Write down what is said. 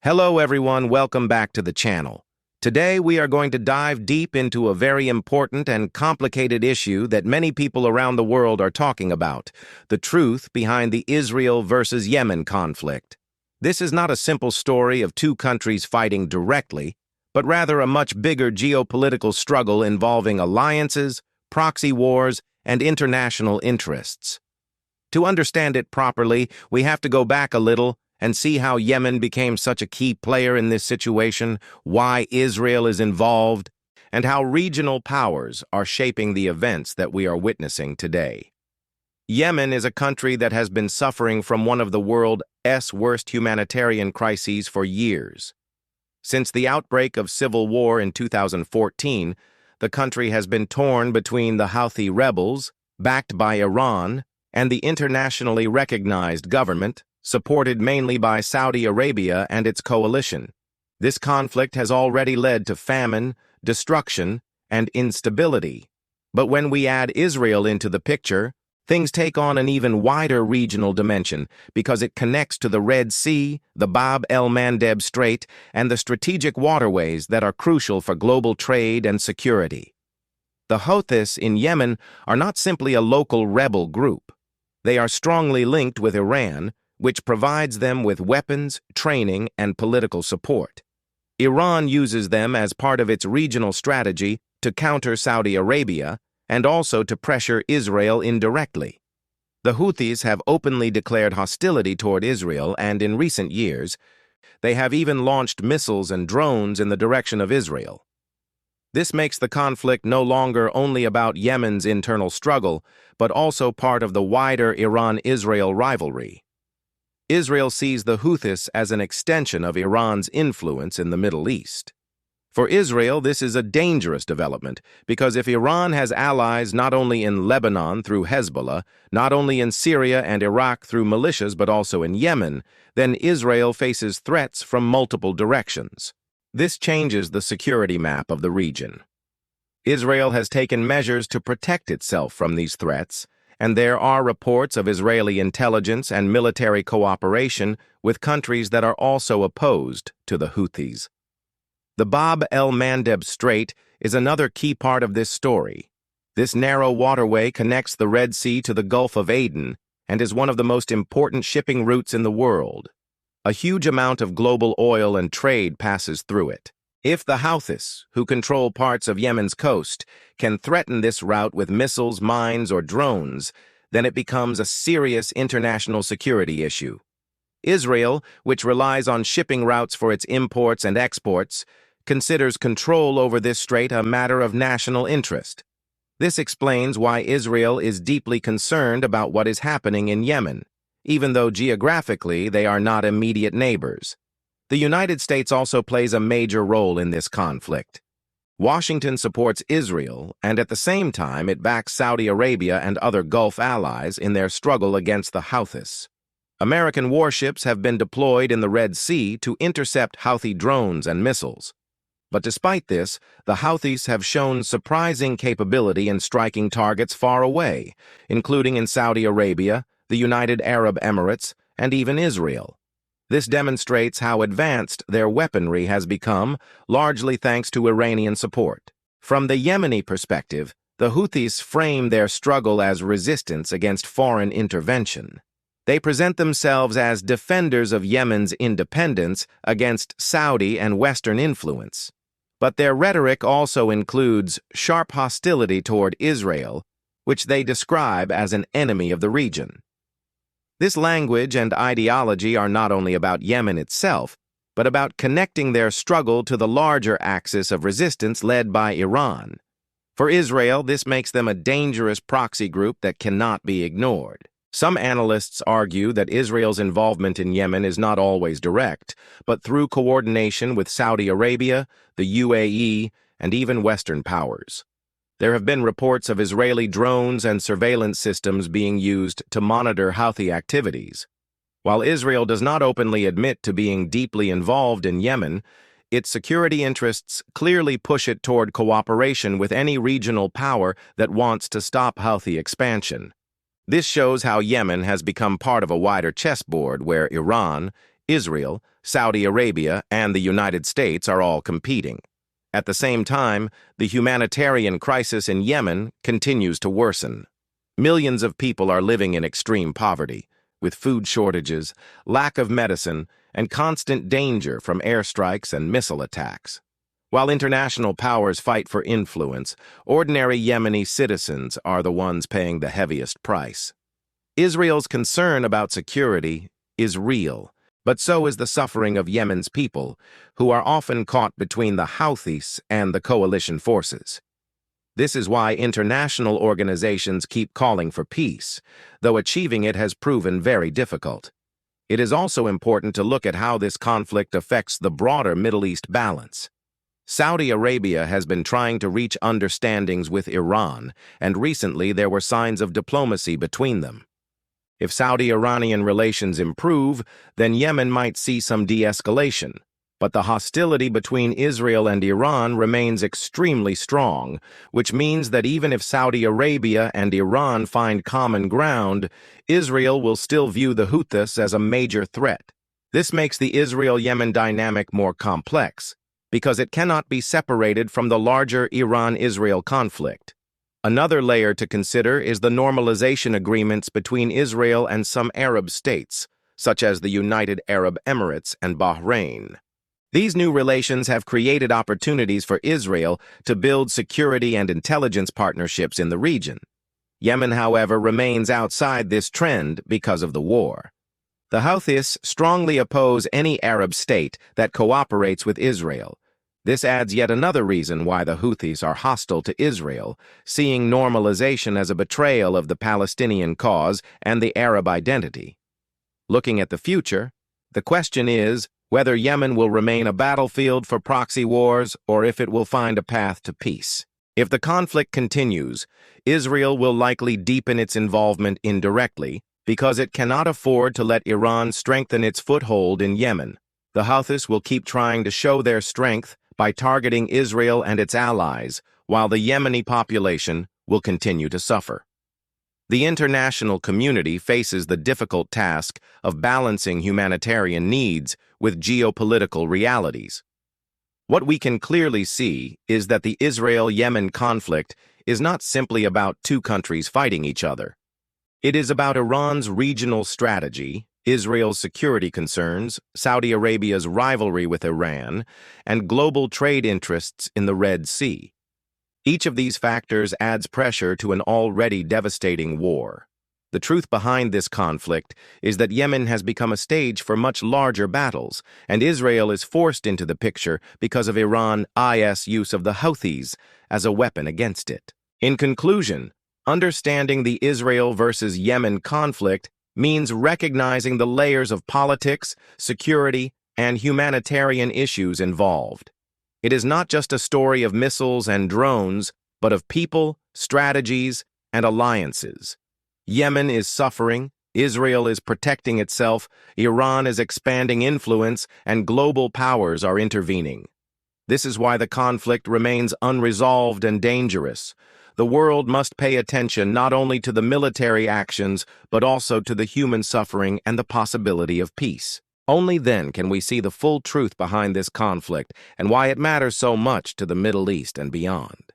Hello everyone, welcome back to the channel. Today we are going to dive deep into a very important and complicated issue that many people around the world are talking about, the truth behind the Israel versus Yemen conflict. This is not a simple story of two countries fighting directly, but rather a much bigger geopolitical struggle involving alliances, proxy wars, and international interests. To understand it properly, we have to go back a little and see how Yemen became such a key player in this situation, why Israel is involved, and how regional powers are shaping the events that we are witnessing today. Yemen is a country that has been suffering from one of the world's worst humanitarian crises for years. Since the outbreak of civil war in 2014, the country has been torn between the Houthi rebels, backed by Iran, and the internationally recognized government, supported mainly by Saudi Arabia and its coalition. This conflict has already led to famine, destruction, and instability. But when we add Israel into the picture, things take on an even wider regional dimension because it connects to the Red Sea, the Bab el-Mandeb Strait, and the strategic waterways that are crucial for global trade and security. The Houthis in Yemen are not simply a local rebel group. They are strongly linked with Iran, which provides them with weapons, training, and political support. Iran uses them as part of its regional strategy to counter Saudi Arabia and also to pressure Israel indirectly. The Houthis have openly declared hostility toward Israel, and in recent years, they have even launched missiles and drones in the direction of Israel. This makes the conflict no longer only about Yemen's internal struggle, but also part of the wider Iran-Israel rivalry. Israel sees the Houthis as an extension of Iran's influence in the Middle East. For Israel, this is a dangerous development because if Iran has allies not only in Lebanon through Hezbollah, not only in Syria and Iraq through militias but also in Yemen, then Israel faces threats from multiple directions. This changes the security map of the region. Israel has taken measures to protect itself from these threats, and there are reports of Israeli intelligence and military cooperation with countries that are also opposed to the Houthis. The Bab el-Mandeb Strait is another key part of this story. This narrow waterway connects the Red Sea to the Gulf of Aden and is one of the most important shipping routes in the world. A huge amount of global oil and trade passes through it. If the Houthis, who control parts of Yemen's coast, can threaten this route with missiles, mines, or drones, then it becomes a serious international security issue. Israel, which relies on shipping routes for its imports and exports, considers control over this strait a matter of national interest. This explains why Israel is deeply concerned about what is happening in Yemen, even though geographically they are not immediate neighbors. The United States also plays a major role in this conflict. Washington supports Israel, and at the same time it backs Saudi Arabia and other Gulf allies in their struggle against the Houthis. American warships have been deployed in the Red Sea to intercept Houthi drones and missiles. But despite this, the Houthis have shown surprising capability in striking targets far away, including in Saudi Arabia, the United Arab Emirates, and even Israel. This demonstrates how advanced their weaponry has become, largely thanks to Iranian support. From the Yemeni perspective, the Houthis frame their struggle as resistance against foreign intervention. They present themselves as defenders of Yemen's independence against Saudi and Western influence. But their rhetoric also includes sharp hostility toward Israel, which they describe as an enemy of the region. This language and ideology are not only about Yemen itself, but about connecting their struggle to the larger axis of resistance led by Iran. For Israel, this makes them a dangerous proxy group that cannot be ignored. Some analysts argue that Israel's involvement in Yemen is not always direct, but through coordination with Saudi Arabia, the UAE, and even Western powers. There have been reports of Israeli drones and surveillance systems being used to monitor Houthi activities. While Israel does not openly admit to being deeply involved in Yemen, its security interests clearly push it toward cooperation with any regional power that wants to stop Houthi expansion. This shows how Yemen has become part of a wider chessboard where Iran, Israel, Saudi Arabia, and the United States are all competing. At the same time, the humanitarian crisis in Yemen continues to worsen. Millions of people are living in extreme poverty, with food shortages, lack of medicine, and constant danger from airstrikes and missile attacks. While international powers fight for influence, ordinary Yemeni citizens are the ones paying the heaviest price. Israel's concern about security is real, but so is the suffering of Yemen's people, who are often caught between the Houthis and the coalition forces. This is why international organizations keep calling for peace, though achieving it has proven very difficult. It is also important to look at how this conflict affects the broader Middle East balance. Saudi Arabia has been trying to reach understandings with Iran, and recently there were signs of diplomacy between them. If Saudi-Iranian relations improve, then Yemen might see some de-escalation. But the hostility between Israel and Iran remains extremely strong, which means that even if Saudi Arabia and Iran find common ground, Israel will still view the Houthis as a major threat. This makes the Israel-Yemen dynamic more complex, because it cannot be separated from the larger Iran-Israel conflict. Another layer to consider is the normalization agreements between Israel and some Arab states, such as the United Arab Emirates and Bahrain. These new relations have created opportunities for Israel to build security and intelligence partnerships in the region. Yemen, however, remains outside this trend because of the war. The Houthis strongly oppose any Arab state that cooperates with Israel. This adds yet another reason why the Houthis are hostile to Israel, seeing normalization as a betrayal of the Palestinian cause and the Arab identity. Looking at the future, the question is whether Yemen will remain a battlefield for proxy wars or if it will find a path to peace. If the conflict continues, Israel will likely deepen its involvement indirectly because it cannot afford to let Iran strengthen its foothold in Yemen. The Houthis will keep trying to show their strength by targeting Israel and its allies, while the Yemeni population will continue to suffer. The international community faces the difficult task of balancing humanitarian needs with geopolitical realities. What we can clearly see is that the Israel-Yemen conflict is not simply about two countries fighting each other. It is about Iran's regional strategy, Israel's security concerns, Saudi Arabia's rivalry with Iran, and global trade interests in the Red Sea. Each of these factors adds pressure to an already devastating war. The truth behind this conflict is that Yemen has become a stage for much larger battles, and Israel is forced into the picture because of Iran's use of the Houthis as a weapon against it. In conclusion, understanding the Israel versus Yemen conflict means recognizing the layers of politics, security, and humanitarian issues involved. It is not just a story of missiles and drones, but of people, strategies, and alliances. Yemen is suffering, Israel is protecting itself, Iran is expanding influence, and global powers are intervening. This is why the conflict remains unresolved and dangerous. The world must pay attention not only to the military actions, but also to the human suffering and the possibility of peace. Only then can we see the full truth behind this conflict and why it matters so much to the Middle East and beyond.